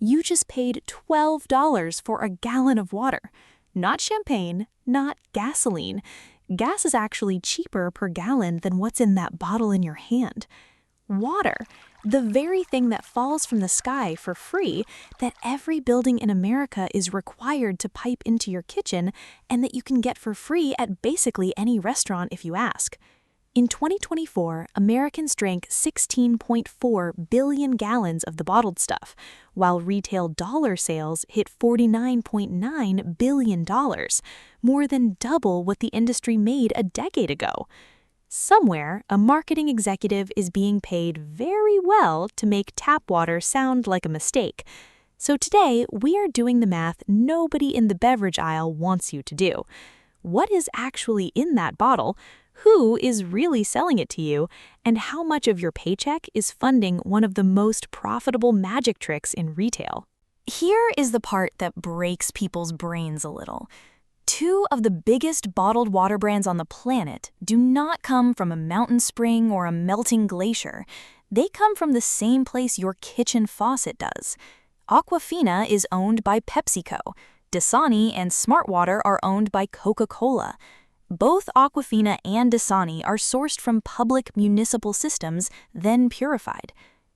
You just paid $12 for a gallon of water. Not champagne, not gasoline. Gas is actually cheaper per gallon than what's in that bottle in your hand. Water, the very thing that falls from the sky for free, that every building in America is required to pipe into your kitchen, and that you can get for free at basically any restaurant if you ask. In 2024, Americans drank 16.4 billion gallons of the bottled stuff, while retail dollar sales hit $49.9 billion, more than double what the industry made a decade ago. Somewhere, a marketing executive is being paid very well to make tap water sound like a mistake. So today, we are doing the math nobody in the beverage aisle wants you to do. What is actually in that bottle? Who is really selling it to you, and how much of your paycheck is funding one of the most profitable magic tricks in retail? Here is the part that breaks people's brains a little. Two of the biggest bottled water brands on the planet do not come from a mountain spring or a melting glacier. They come from the same place your kitchen faucet does. Aquafina is owned by PepsiCo. Dasani and Smartwater are owned by Coca-Cola. Both Aquafina and Dasani are sourced from public municipal systems, then purified.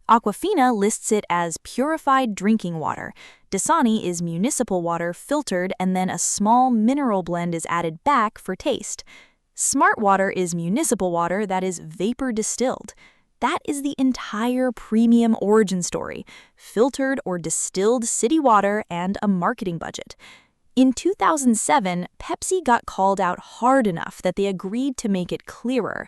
Aquafina lists it as purified drinking water. Dasani is municipal water filtered, and then a small mineral blend is added back for taste. Smartwater is municipal water that is vapor distilled. That is the entire premium origin story: filtered or distilled city water and a marketing budget. In 2007, Pepsi got called out hard enough that they agreed to make it clearer.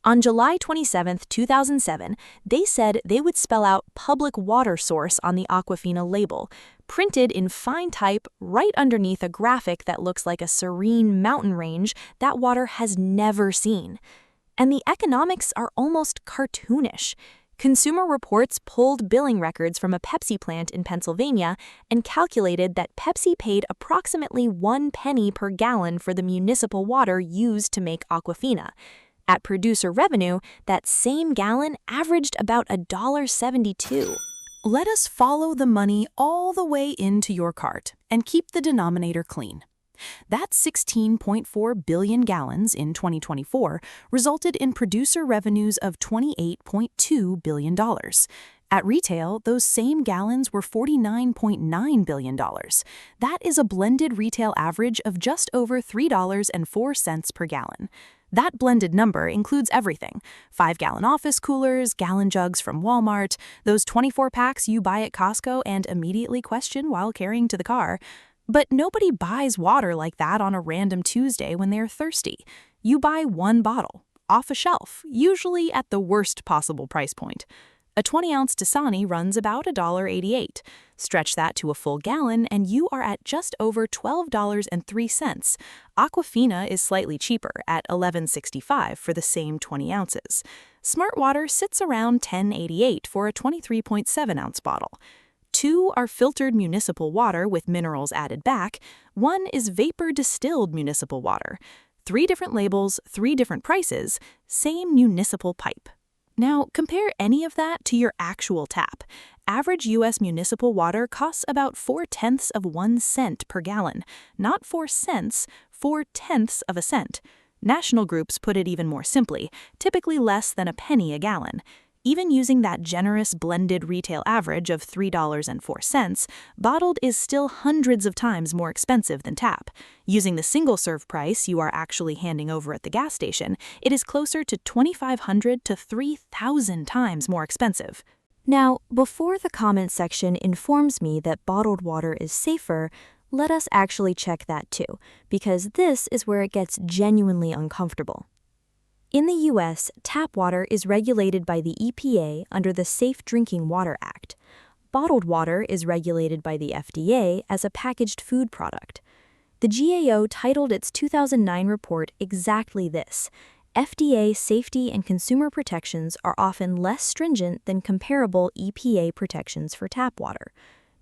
On July 27, 2007, they said they would spell out public water source on the Aquafina label, printed in fine type right underneath a graphic that looks like a serene mountain range that water has never seen. And the economics are almost cartoonish. Consumer Reports pulled billing records from a Pepsi plant in Pennsylvania and calculated that Pepsi paid approximately 1 penny per gallon for the municipal water used to make Aquafina. At producer revenue, that same gallon averaged about $1.72. Let us follow the money all the way into your cart and keep the denominator clean. That 16.4 billion gallons in 2024 resulted in producer revenues of $28.2 billion. At retail, those same gallons were $49.9 billion. That is a blended retail average of just over $3.04 per gallon. That blended number includes everything: 5-gallon office coolers, gallon jugs from Walmart, those 24-packs you buy at Costco and immediately question while carrying to the car. But nobody buys water like that on a random Tuesday when they're thirsty. You buy one bottle, off a shelf, usually at the worst possible price point. A 20-ounce Dasani runs about $1.88. Stretch that to a full gallon and you are at just over $12.03. Aquafina is slightly cheaper at $11.65 for the same 20 ounces. Smartwater sits around $10.88 for a 23.7-ounce bottle. 2 are filtered municipal water with minerals added back. 1 is vapor distilled municipal water. 3 different labels, 3 different prices, same municipal pipe. Now, compare any of that to your actual tap. Average U.S. municipal water costs about 0.4 of 1 cent per gallon. Not 4 cents, 0.4 of a cent. National groups put it even more simply, typically less than a penny a gallon. Even using that generous blended retail average of $3.04, bottled is still hundreds of times more expensive than tap. Using the single-serve price you are actually handing over at the gas station, it is closer to 2,500 to 3,000 times more expensive. Now, before the comment section informs me that bottled water is safer, let us actually check that too, because this is where it gets genuinely uncomfortable. In the U.S., tap water is regulated by the EPA under the Safe Drinking Water Act. Bottled water is regulated by the FDA as a packaged food product. The GAO titled its 2009 report exactly this: FDA safety and consumer protections are often less stringent than comparable EPA protections for tap water.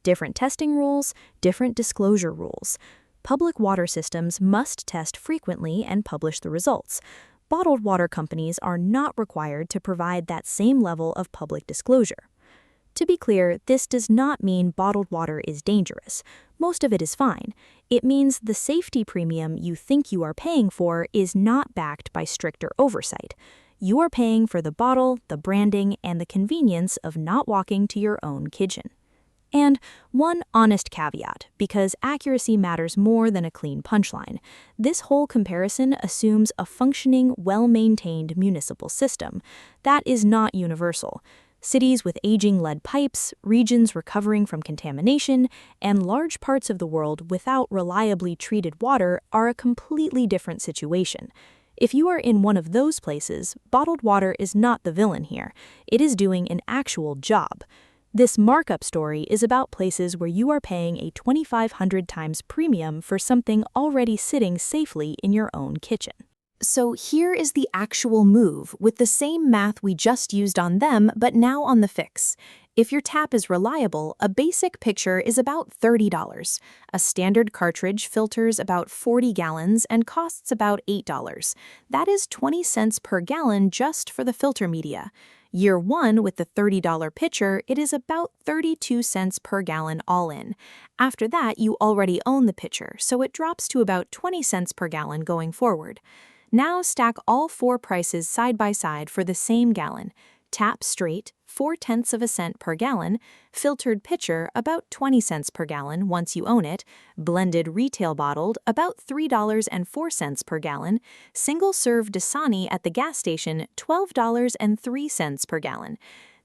Different testing rules, different disclosure rules. Public water systems must test frequently and publish the results. Bottled water companies are not required to provide that same level of public disclosure. To be clear, this does not mean bottled water is dangerous. Most of it is fine. It means the safety premium you think you are paying for is not backed by stricter oversight. You are paying for the bottle, the branding, and the convenience of not walking to your own kitchen. And one honest caveat, because accuracy matters more than a clean punchline. This whole comparison assumes a functioning, well-maintained municipal system. That is not universal. Cities with aging lead pipes, regions recovering from contamination, and large parts of the world without reliably treated water are a completely different situation. If you are in one of those places, bottled water is not the villain here. It is doing an actual job. This markup story is about places where you are paying a 2,500 times premium for something already sitting safely in your own kitchen. So here is the actual move with the same math we just used on them, but now on the fix. If your tap is reliable, a basic pitcher is about $30. A standard cartridge filters about 40 gallons and costs about $8. That is 20 cents per gallon just for the filter media. Year 1 with the $30 pitcher, it is about 32 cents per gallon all in. After that, you already own the pitcher, so it drops to about 20 cents per gallon going forward. Now stack all 4 prices side by side for the same gallon. Tap straight, 0.4 cents per gallon, filtered pitcher, about 20 cents per gallon once you own it, blended retail bottled, about $3.04 per gallon, single-serve Dasani at the gas station, $12.03 per gallon.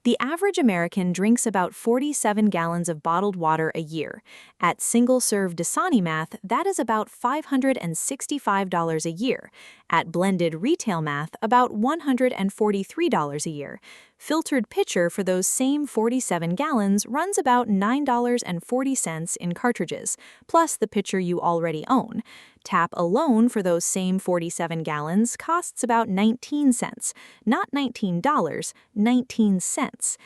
The average American drinks about 47 gallons of bottled water a year. At single-serve Dasani math, that is about $565 a year. At blended retail math, about $143 a year. Filtered pitcher for those same 47 gallons runs about $9.40 in cartridges, plus the pitcher you already own. Tap alone for those same 47 gallons costs about 19 cents. Not $19, 19 cents.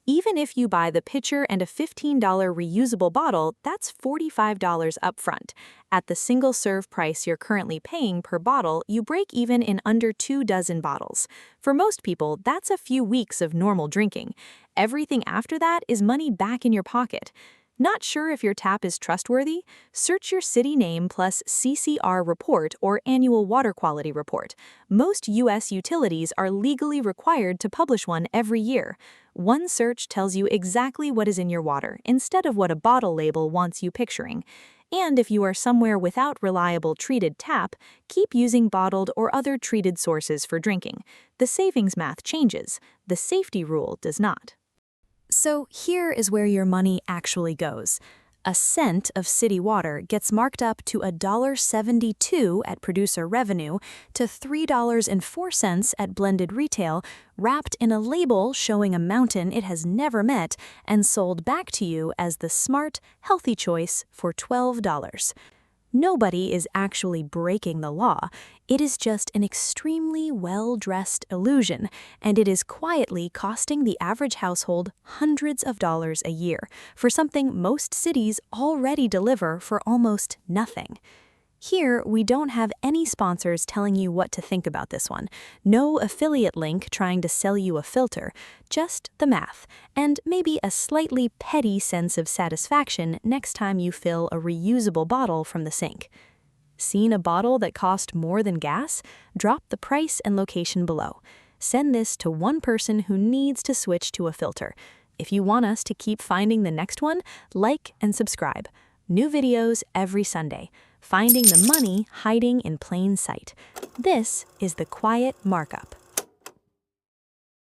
Even if you buy the pitcher and a $15 reusable bottle, that's $45 upfront. At the single-serve price you're currently paying per bottle, you break even in under 2 dozen bottles. For most people, that's a few weeks of normal drinking. Everything after that is money back in your pocket. Not sure if your tap is trustworthy? Search your city name plus CCR report or annual water quality report. Most U.S. utilities are legally required to publish one every year. One search tells you exactly what is in your water instead of what a bottle label wants you picturing. And if you are somewhere without reliable treated tap, keep using bottled or other treated sources for drinking. The savings math changes. The safety rule does not. So here is where your money actually goes. A cent of city water gets marked up to $1.72 at producer revenue to $3.04 at blended retail, wrapped in a label showing a mountain it has never met, and sold back to you as the smart, healthy choice for $12. Nobody is actually breaking the law. It is just an extremely well-dressed illusion, and it is quietly costing the average household hundreds of dollars a year for something most cities already deliver for almost nothing. Here, we don't have any sponsors telling you what to think about this one. No affiliate link trying to sell you a filter, just the math, and maybe a slightly petty sense of satisfaction next time you fill a reusable bottle from the sink. Seen a bottle that cost more than gas? Drop the price and location below. Send this to one person who needs to switch to a filter. If you want us to keep finding the next one, like and subscribe. New videos every Sunday. Finding the money hiding in plain sight. This is the quiet markup.